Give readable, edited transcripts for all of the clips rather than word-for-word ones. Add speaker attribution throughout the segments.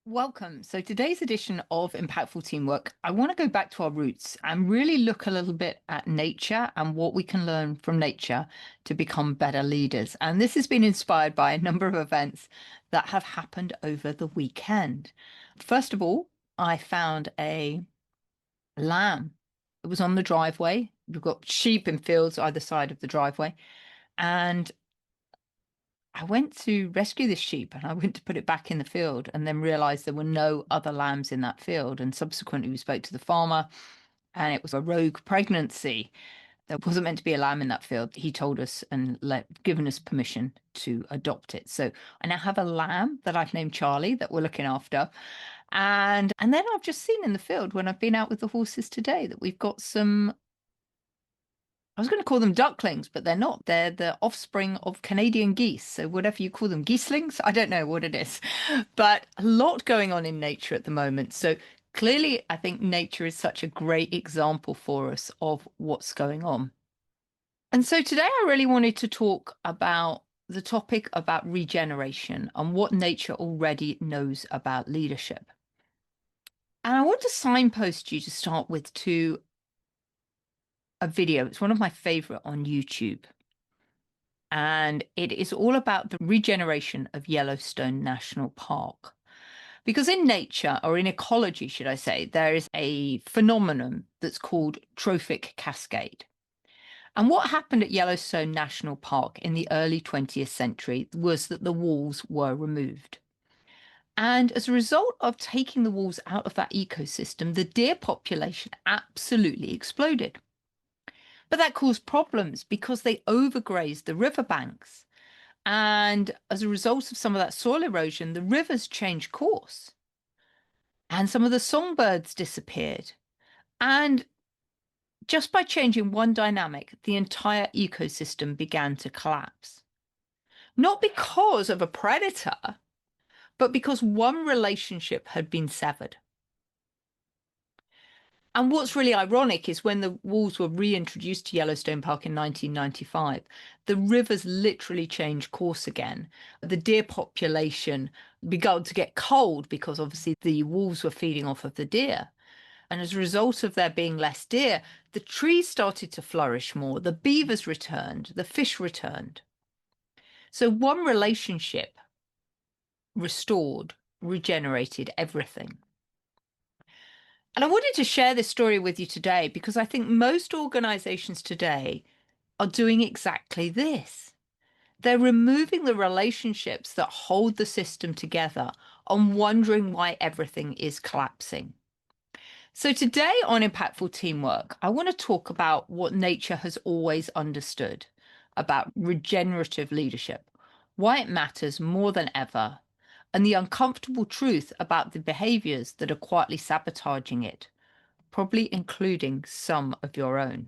Speaker 1: Welcome. So today's edition of Impactful Teamwork, I want to go back to our roots and really look a little bit at nature and what we can learn from nature to become better leaders. And this has been inspired by a number of events that have happened over the weekend. First of all, I found a lamb. It was on the driveway. We've got sheep in fields either side of the driveway. And I went to rescue this sheep and I went to put it back in the field and then realized there were no other lambs in that field. And subsequently, we spoke to the farmer and it was a rogue pregnancy. There wasn't meant to be a lamb in that field. He told us and given us permission to adopt it. So I now have a lamb that I've named Charlie that we're looking after. And then I've just seen in the field when I've been out with the horses today that we've got some. I was going to call them ducklings, but they're not. They're the offspring of Canadian geese. So whatever you call them, geeslings, I don't know what it is. But a lot going on in nature at the moment. So clearly, I think nature is such a great example for us of what's going on. And so today I really wanted to talk about the topic about regeneration and what nature already knows about leadership. And I want to signpost you to start with to a video. It's one of my favorite on YouTube. And it is all about the regeneration of Yellowstone National Park. Because in nature, or in ecology, should I say, there is a phenomenon that's called trophic cascade. And what happened at Yellowstone National Park in the early 20th century was that the wolves were removed. And as a result of taking the wolves out of that ecosystem, the deer population absolutely exploded. But that caused problems because they overgrazed the riverbanks. And as a result of some of that soil erosion, the rivers changed course and some of the songbirds disappeared. And just by changing one dynamic, the entire ecosystem began to collapse. Not because of a predator, but because one relationship had been severed. And what's really ironic is when the wolves were reintroduced to Yellowstone Park in 1995, the rivers literally changed course again. The deer population began to get cold because obviously the wolves were feeding off of the deer. And as a result of there being less deer, the trees started to flourish more, the beavers returned, the fish returned. So one relationship restored, regenerated everything. And I wanted to share this story with you today because I think most organizations today are doing exactly this. They're removing the relationships that hold the system together and wondering why everything is collapsing. So today on Impactful Teamwork, I want to talk about what nature has always understood about regenerative leadership, why it matters more than ever, and the uncomfortable truth about the behaviours that are quietly sabotaging it, probably including some of your own.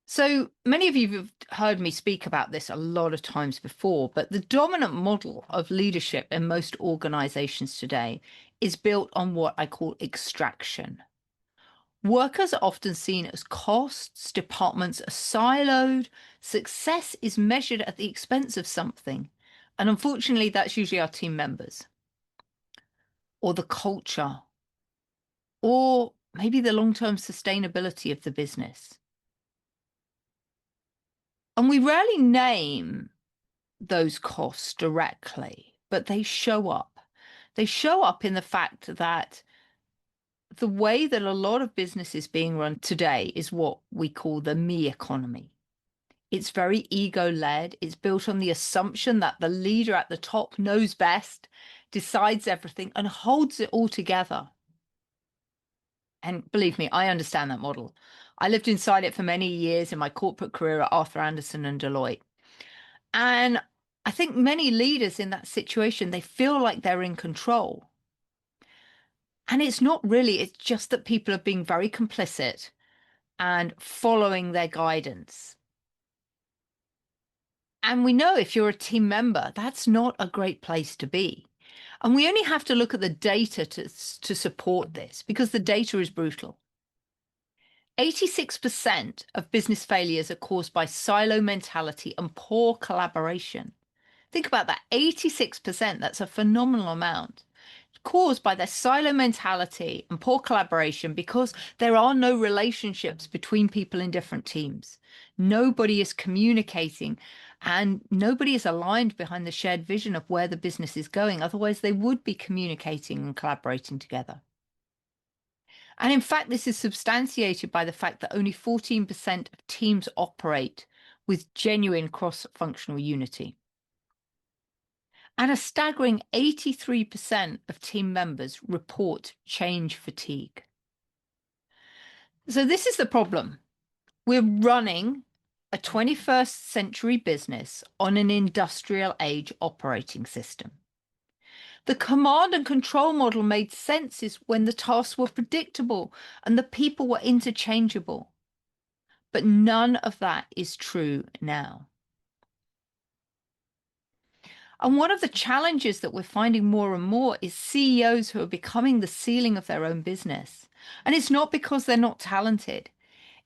Speaker 1: So many of you have heard me speak about this a lot of times before, but the dominant model of leadership in most organizations today is built on what I call extraction. Workers are often seen as costs, departments are siloed, success is measured at the expense of something. And unfortunately, that's usually our team members or the culture or maybe the long-term sustainability of the business. And we rarely name those costs directly, but they show up. They show up in the fact that the way that a lot of business is being run today is what we call the me economy. It's very ego-led. It's built on the assumption that the leader at the top knows best, decides everything, and holds it all together. And believe me, I understand that model. I lived inside it for many years in my corporate career at Arthur Andersen and Deloitte. And I think many leaders in that situation, they feel like they're in control. And it's not really, it's just that people are being very complicit and following their guidance. And we know if you're a team member, that's not a great place to be. And we only have to look at the data to support this because the data is brutal. 86% of business failures are caused by silo mentality and poor collaboration. Think about that, 86%, that's a phenomenal amount. caused by their silo mentality and poor collaboration because there are no relationships between people in different teams. Nobody is communicating and nobody is aligned behind the shared vision of where the business is going. Otherwise, they would be communicating and collaborating together. And in fact, this is substantiated by the fact that only 14% of teams operate with genuine cross-functional unity. And a staggering 83% of team members report change fatigue. So this is the problem. We're running a 21st century business on an industrial age operating system. The command and control model made sense is when the tasks were predictable and the people were interchangeable. But none of that is true now. And one of the challenges that we're finding more and more is CEOs who are becoming the ceiling of their own business. And it's not because they're not talented.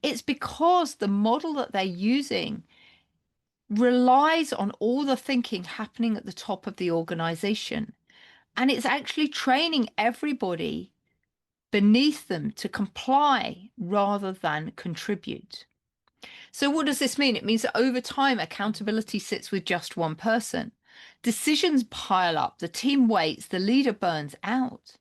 Speaker 1: It's because the model that they're using relies on all the thinking happening at the top of the organization. And it's actually training everybody beneath them to comply rather than contribute. So what does this mean? It means that over time, accountability sits with just one person. Decisions pile up, the team waits, the leader burns out.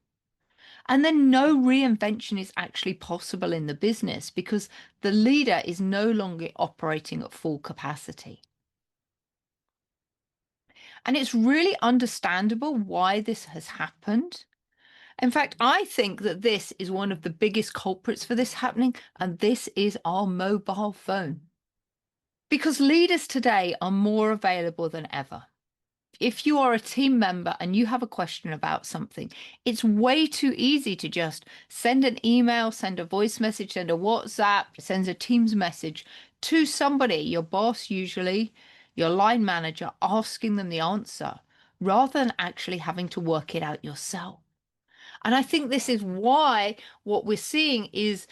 Speaker 1: And then no reinvention is actually possible in the business because the leader is no longer operating at full capacity. And it's really understandable why this has happened. In fact, I think that this is one of the biggest culprits for this happening, and this is our mobile phone. Because leaders today are more available than ever. If you are a team member and you have a question about something, it's way too easy to just send an email, send a voice message, send a WhatsApp, send a Teams message to somebody, your boss usually, your line manager, asking them the answer, rather than actually having to work it out yourself. And I think this is why what we're seeing is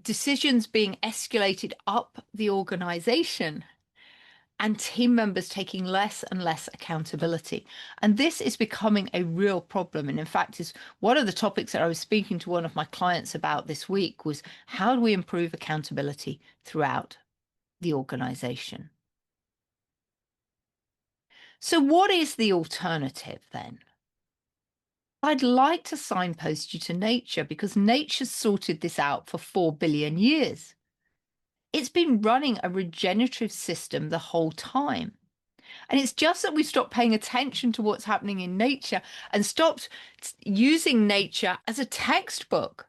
Speaker 1: decisions being escalated up the organization and team members taking less and less accountability. And this is becoming a real problem. And in fact, is one of the topics that I was speaking to one of my clients about this week was how do we improve accountability throughout the organization? So what is the alternative then? I'd like to signpost you to nature because nature's sorted this out for 4 billion years. It's been running a regenerative system the whole time. And it's just that we stopped paying attention to what's happening in nature and stopped using nature as a textbook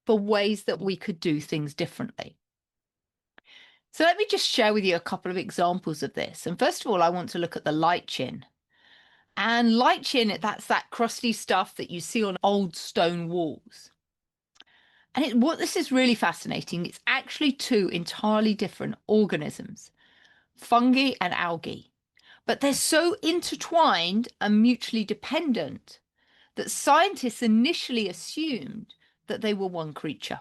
Speaker 1: for ways that we could do things differently. So let me just share with you a couple of examples of this. And first of all, I want to look at the lichen. And lichen, that's that crusty stuff that you see on old stone walls. And what this is really fascinating, it's actually two entirely different organisms, fungi and algae. But they're so intertwined and mutually dependent that scientists initially assumed that they were one creature.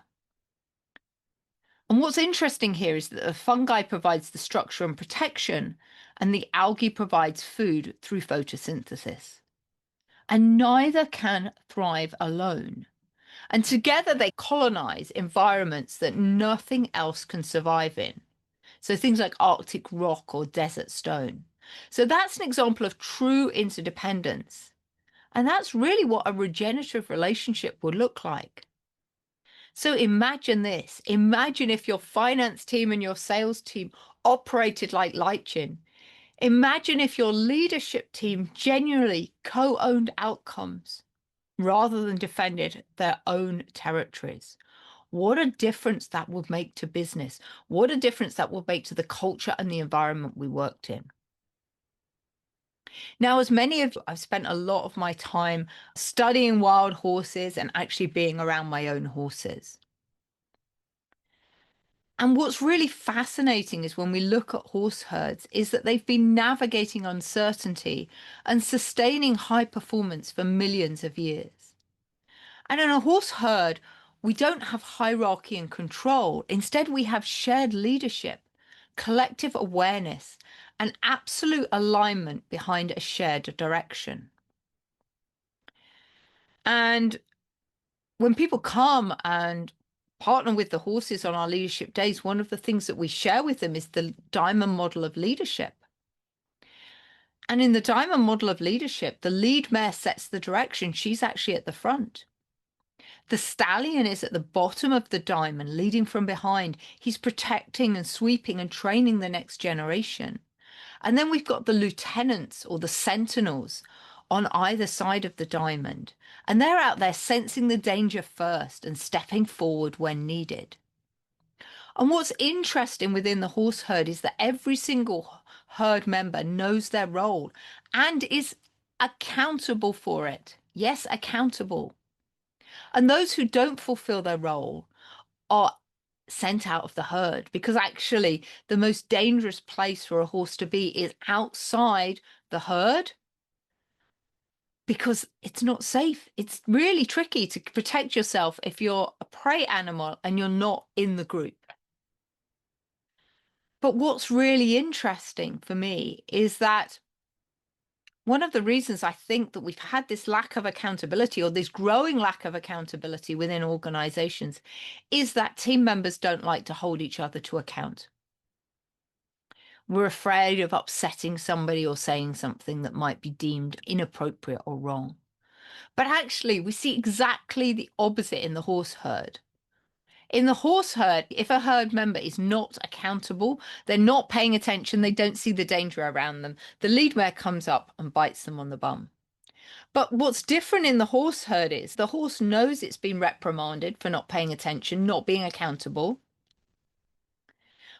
Speaker 1: And what's interesting here is that the fungi provides the structure and protection, and the algae provides food through photosynthesis. And neither can thrive alone. And together they colonize environments that nothing else can survive in. So things like Arctic rock or desert stone. So that's an example of true interdependence. And that's really what a regenerative relationship would look like. So imagine this. Imagine if your finance team and your sales team operated like lichen. Imagine if your leadership team genuinely co-owned outcomes rather than defended their own territories. What a difference that would make to business. What a difference that would make to the culture and the environment we worked in. Now, as many of you, I've spent a lot of my time studying wild horses and actually being around my own horses. And what's really fascinating is when we look at horse herds is that they've been navigating uncertainty and sustaining high performance for millions of years. And in a horse herd, we don't have hierarchy and control. Instead, we have shared leadership, collective awareness, and absolute alignment behind a shared direction. And when people come and partner with the horses on our leadership days, one of the things that we share with them is the diamond model of leadership. And in the diamond model of leadership, the lead mare sets the direction. She's actually at the front. The stallion is at the bottom of the diamond, leading from behind. He's protecting and sweeping and training the next generation. And then we've got the lieutenants or the sentinels on either side of the diamond. And they're out there sensing the danger first and stepping forward when needed. And what's interesting within the horse herd is that every single herd member knows their role and is accountable for it. Yes, accountable. And those who don't fulfill their role are sent out of the herd, because actually the most dangerous place for a horse to be is outside the herd, because it's not safe. It's really tricky to protect yourself if you're a prey animal and you're not in the group. But what's really interesting for me is that one of the reasons I think that we've had this lack of accountability, or this growing lack of accountability within organizations, is that team members don't like to hold each other to account. We're afraid of upsetting somebody or saying something that might be deemed inappropriate or wrong. But actually, we see exactly the opposite in the horse herd. In the horse herd, if a herd member is not accountable, they're not paying attention, they don't see the danger around them, the lead mare comes up and bites them on the bum. But what's different in the horse herd is the horse knows it's been reprimanded for not paying attention, not being accountable.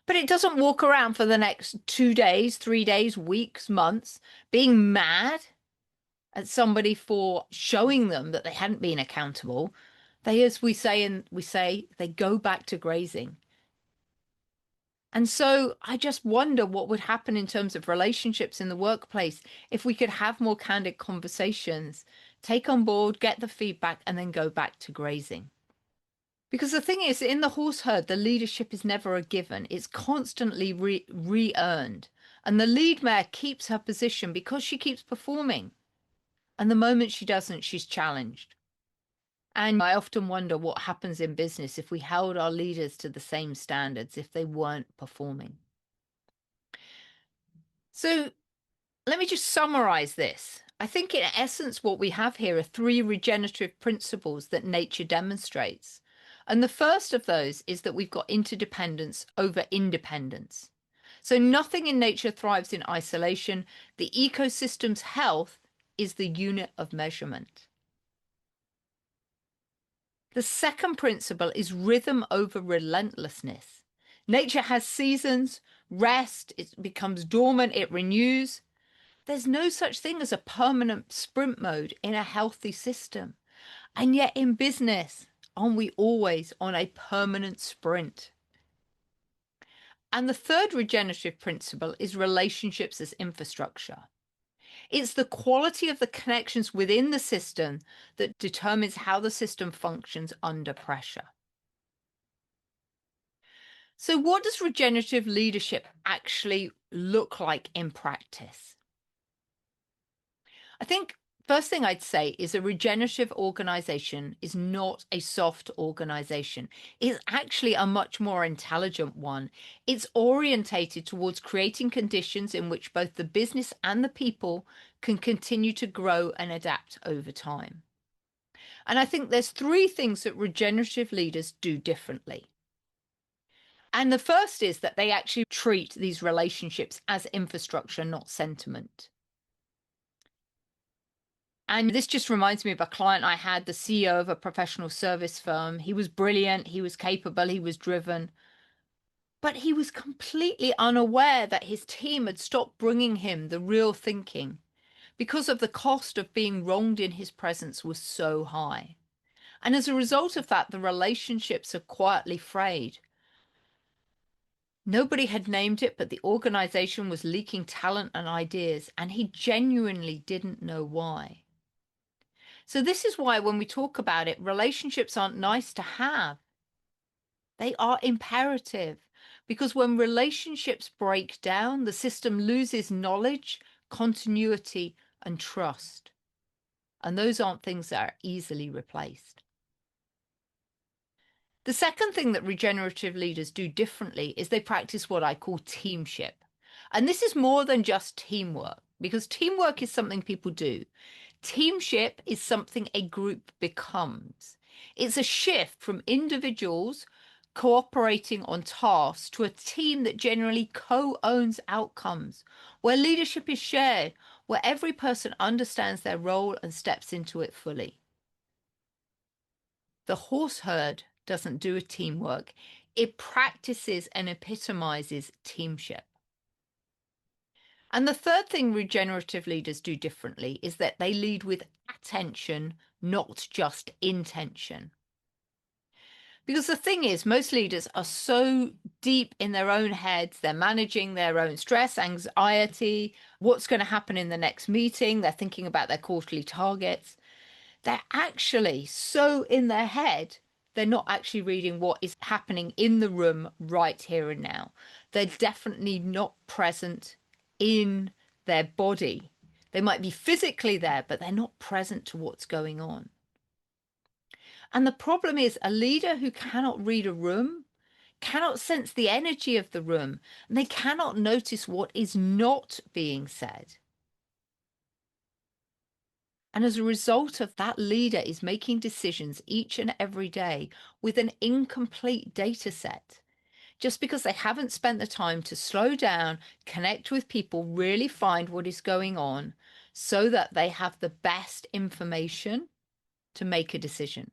Speaker 1: But it doesn't walk around for the next 2 days, 3 days, weeks, months, being mad at somebody for showing them that they hadn't been accountable. They, as we say, they go back to grazing. And so I just wonder what would happen in terms of relationships in the workplace if we could have more candid conversations, take on board, get the feedback, and then go back to grazing. Because the thing is, in the horse herd, the leadership is never a given. It's constantly re-earned. And the lead mare keeps her position because she keeps performing. And the moment she doesn't, she's challenged. And I often wonder what happens in business if we held our leaders to the same standards if they weren't performing. So let me just summarize this. I think in essence, what we have here are 3 regenerative principles that nature demonstrates. And the first of those is that we've got interdependence over independence. So nothing in nature thrives in isolation. The ecosystem's health is the unit of measurement. The second principle is rhythm over relentlessness. Nature has seasons, rest, it becomes dormant, it renews. There's no such thing as a permanent sprint mode in a healthy system. And yet in business, aren't we always on a permanent sprint? And the third regenerative principle is relationships as infrastructure. It's the quality of the connections within the system that determines how the system functions under pressure. So what does regenerative leadership actually look like in practice? I think first thing I'd say is a regenerative organization is not a soft organization. It's actually a much more intelligent one. It's orientated towards creating conditions in which both the business and the people can continue to grow and adapt over time. And I think there's 3 things that regenerative leaders do differently. And the first is that they actually treat these relationships as infrastructure, not sentiment. And this just reminds me of a client I had, the CEO of a professional service firm. He was brilliant, he was capable, he was driven. But he was completely unaware that his team had stopped bringing him the real thinking because of the cost of being wronged in his presence was so high. And as a result of that, the relationships are quietly frayed. Nobody had named it, but the organization was leaking talent and ideas, and he genuinely didn't know why. So this is why when we talk about it, relationships aren't nice to have. They are imperative, because when relationships break down, the system loses knowledge, continuity, and trust. And those aren't things that are easily replaced. The second thing that regenerative leaders do differently is they practice what I call teamship. And this is more than just teamwork, because teamwork is something people do. Teamship is something a group becomes. It's a shift from individuals cooperating on tasks to a team that generally co-owns outcomes, where leadership is shared, where every person understands their role and steps into it fully. The horse herd doesn't do a teamwork. It practices and epitomizes teamship. And the third thing regenerative leaders do differently is that they lead with attention, not just intention. Because the thing is, most leaders are so deep in their own heads, they're managing their own stress, anxiety, what's going to happen in the next meeting, they're thinking about their quarterly targets. They're actually so in their head, they're not actually reading what is happening in the room right here and now. They're definitely not present in their body. They might be physically there, but they're not present to what's going on. And the problem is a leader who cannot read a room cannot sense the energy of the room, and they cannot notice what is not being said. And as a result of that, leader is making decisions each and every day with an incomplete data set, just because they haven't spent the time to slow down, connect with people, really find what is going on so that they have the best information to make a decision.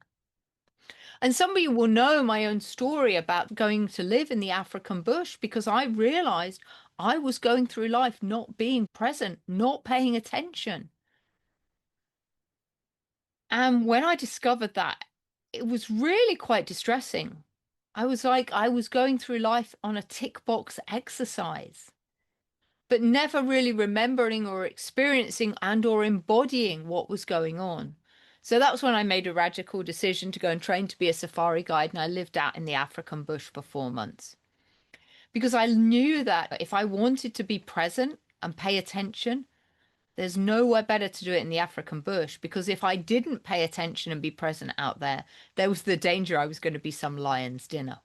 Speaker 1: And some of you will know my own story about going to live in the African bush, because I realized I was going through life not being present, not paying attention. And when I discovered that, it was really quite distressing. I was like, I was going through life on a tick box exercise, but never really remembering or experiencing and or embodying what was going on. So that was when I made a radical decision to go and train to be a safari guide. And I lived out in the African bush for 4 months, because I knew that if I wanted to be present and pay attention, there's nowhere better to do it in the African bush, because if I didn't pay attention and be present out there, there was the danger I was going to be some lion's dinner.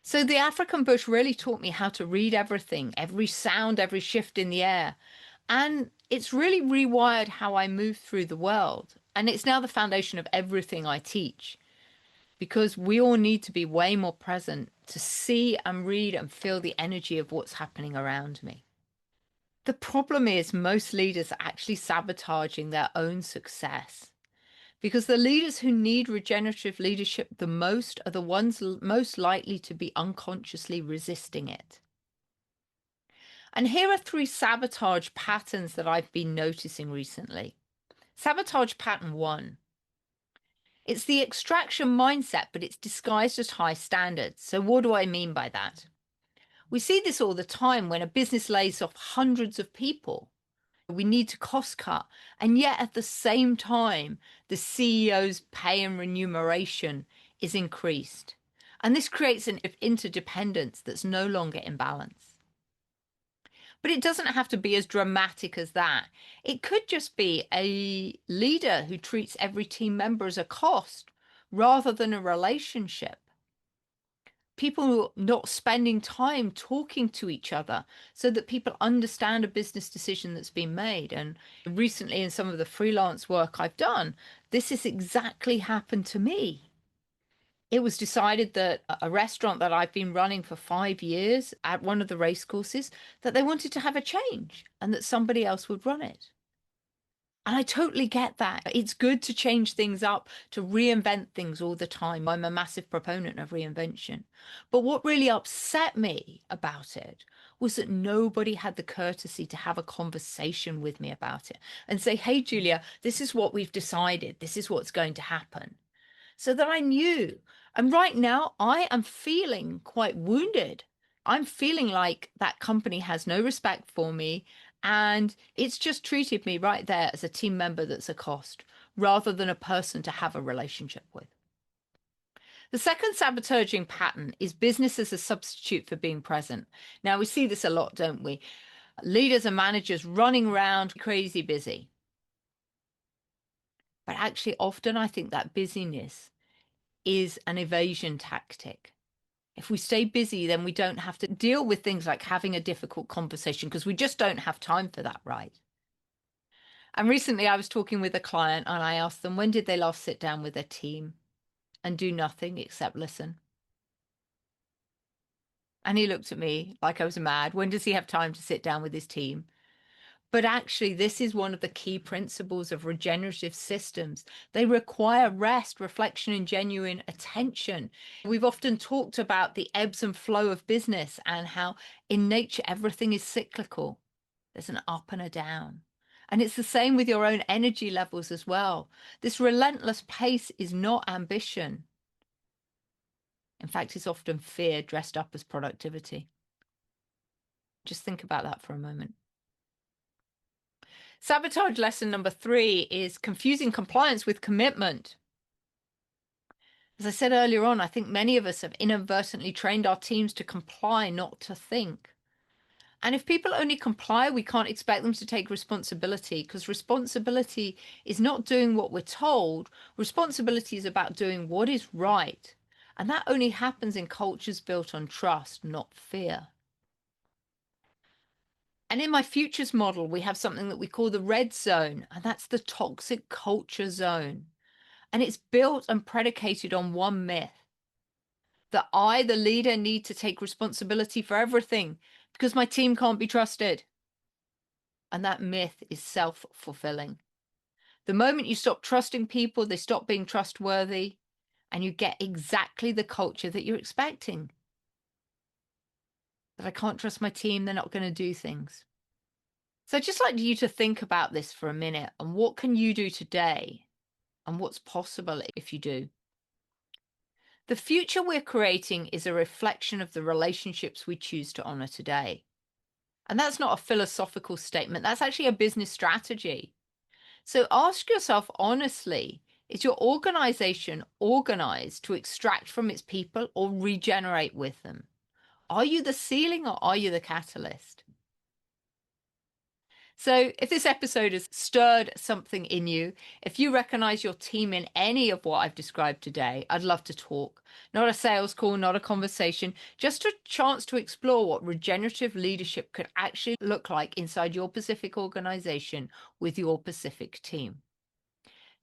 Speaker 1: So the African bush really taught me how to read everything, every sound, every shift in the air. And it's really rewired how I move through the world. And it's now the foundation of everything I teach, because we all need to be way more present to see and read and feel the energy of what's happening around me. The problem is most leaders are actually sabotaging their own success, because the leaders who need regenerative leadership the most are the ones most likely to be unconsciously resisting it. And here are 3 sabotage patterns that I've been noticing recently. Sabotage pattern 1. It's the extraction mindset, but it's disguised as high standards. So what do I mean by that? We see this all the time when a business lays off hundreds of people. We need to cost cut. And yet at the same time, the CEO's pay and remuneration is increased. And this creates an interdependence that's no longer in balance. But it doesn't have to be as dramatic as that. It could just be a leader who treats every team member as a cost rather than a relationship. People not spending time talking to each other so that people understand a business decision that's been made. And recently, in some of the freelance work I've done, this has exactly happened to me. It was decided that a restaurant that I've been running for 5 years at one of the race courses, that they wanted to have a change and that somebody else would run it. And I totally get that. It's good to change things up, to reinvent things all the time. I'm a massive proponent of reinvention. But what really upset me about it was that nobody had the courtesy to have a conversation with me about it and say, hey, Julia, this is what we've decided. This is what's going to happen. So that I knew. And right now, I am feeling quite wounded. I'm feeling like that company has no respect for me. And it's just treated me right there as a team member that's a cost, rather than a person to have a relationship with. The second sabotaging pattern is business as a substitute for being present. Now, we see this a lot, don't we? Leaders and managers running around crazy busy. But actually, often I think that busyness is an evasion tactic. If we stay busy, then we don't have to deal with things like having a difficult conversation because we just don't have time for that, right? And recently I was talking with a client and I asked them, when did they last sit down with their team and do nothing except listen? And he looked at me like I was mad. When does he have time to sit down with his team? But actually, this is one of the key principles of regenerative systems. They require rest, reflection, and genuine attention. We've often talked about the ebbs and flow of business and how in nature everything is cyclical. There's an up and a down. And it's the same with your own energy levels as well. This relentless pace is not ambition. In fact, it's often fear dressed up as productivity. Just think about that for a moment. Sabotage lesson number 3 is confusing compliance with commitment. As I said earlier on, I think many of us have inadvertently trained our teams to comply, not to think. And if people only comply, we can't expect them to take responsibility because responsibility is not doing what we're told. Responsibility is about doing what is right. And that only happens in cultures built on trust, not fear. And in my futures model, we have something that we call the red zone, and that's the toxic culture zone. And it's built and predicated on one myth that I, the leader, need to take responsibility for everything because my team can't be trusted. And that myth is self-fulfilling. The moment you stop trusting people, they stop being trustworthy, and you get exactly the culture that you're expecting. That I can't trust my team, they're not going to do things. So I'd just like you to think about this for a minute and what can you do today and what's possible if you do. The future we're creating is a reflection of the relationships we choose to honor today. And that's not a philosophical statement, that's actually a business strategy. So ask yourself honestly, is your organization organized to extract from its people or regenerate with them? Are you the ceiling or are you the catalyst? So if this episode has stirred something in you, if you recognize your team in any of what I've described today, I'd love to talk. Not a sales call, not a conversation, just a chance to explore what regenerative leadership could actually look like inside your Pacific organization with your Pacific team.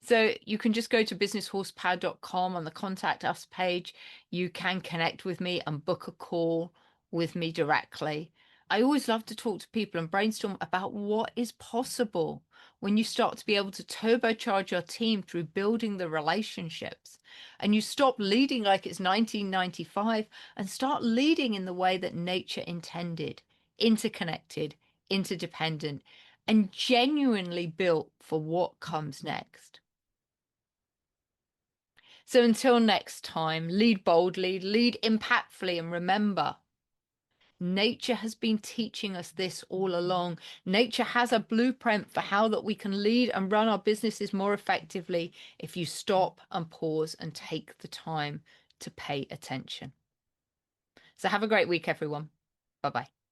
Speaker 1: So you can just go to businesshorsepower.com on the contact us page. You can connect with me and book a call with me directly. I always love to talk to people and brainstorm about what is possible when you start to be able to turbocharge your team through building the relationships and you stop leading like it's 1995 and start leading in the way that nature intended, interconnected, interdependent, and genuinely built for what comes next. So until next time, lead boldly, lead impactfully, and remember, nature has been teaching us this all along. Nature has a blueprint for how that we can lead and run our businesses more effectively if you stop and pause and take the time to pay attention. So have a great week, everyone. Bye-bye.